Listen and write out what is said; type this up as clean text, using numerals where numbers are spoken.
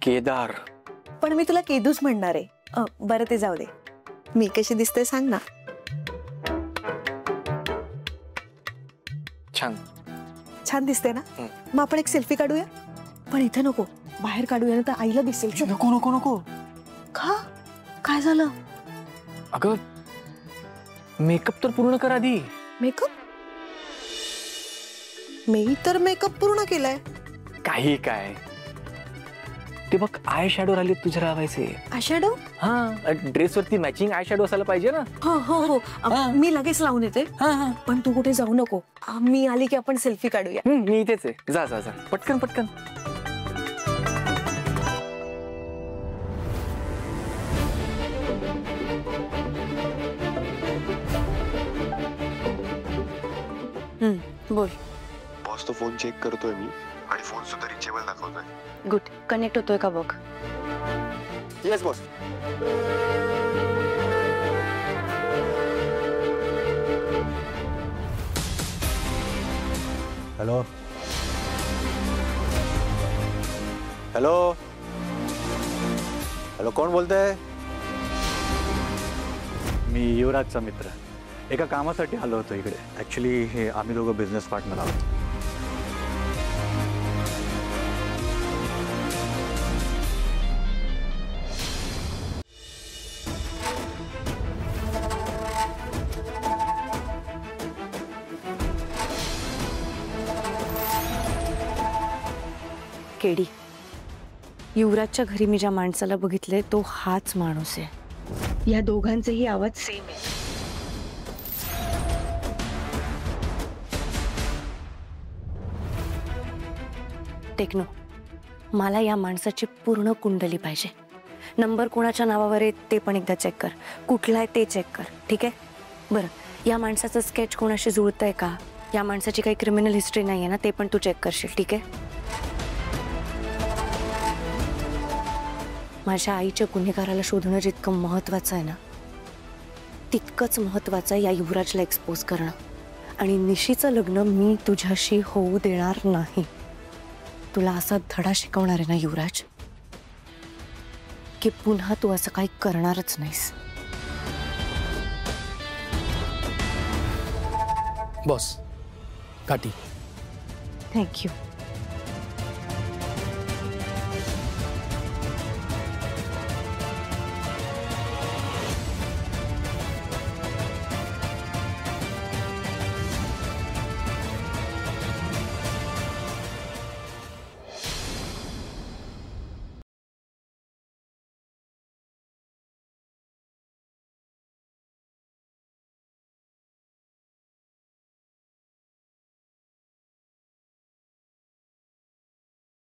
केदार, पण मी तुला केदूच म्हणणार आहे. बरं ते जाऊ दे, मी कशी दिसते सांग ना. छान छान दिसते ना. मग आपण एक सेल्फी काढूया, पण इथे नको, बाहेर काढूया ना तर आईला दिसेल. नको नको नको. का? काय झालं? अगं मेकअप तर पूर्ण कर आधी. मेकअप? मी तर मेकअप पूर्ण केलाय. काही काय ते बघ, आय शॅडो राहिले तुझे लावायचे. Eye shadow? हा, ड्रेस वरती मॅचिंग आय शॅडो असायला पाहिजे ना. हो हो हो, मी लगेच लावून येते. पण तू कुठे जाऊ नको, मी आली की आपण सेल्फी काढूया. मी इथेच आहे, जा जा जा, पटकन पटकन. बोल. बॉस तो फोन चेक करतोय मी, आणि फोन सुद्धा रिचेबल दाखवतोय. गुड. कनेक्ट होतोय का बघ. Yes boss. Hello hello hello, कोण बोलतंय? मी युवराजचा मित्र. एका कामासाठी आलो होतो इकडे. ॲक्च्युली हे आम्ही दोघं बिझनेस पार्टनर आहोत. केडी, युवराजच्या घरी मी ज्या माणसाला बघितले तो हाच माणूस आहे. या दोघांचेही आवाज सेम आहे. टेक्नो, मला या माणसाची पूर्ण कुंडली पाहिजे. नंबर कोणाच्या नावावर आहे ते पण एकदा चेक कर. कुठला आहे ते चेक कर, ठीक आहे? बरं, या माणसाचं स्केच कोणाशी जुळतंय का? या माणसाची काही क्रिमिनल हिस्ट्री नाही आहे ना, ते पण तू चेक करशील, ठीक आहे? माझ्या आईच्या गुन्हेगाराला शोधणं जितकं महत्त्वाचं आहे ना, तितकंच महत्त्वाचं आहे या युवराजला एक्सपोज करणं. आणि निशीचं लग्न मी तुझ्याशी होऊ देणार नाही. तुला असा धडा शिकवणार आहे ना युवराज, की पुन्हा तू असं काही करणारच नाहीस. बॉस काठी. थँक्यू.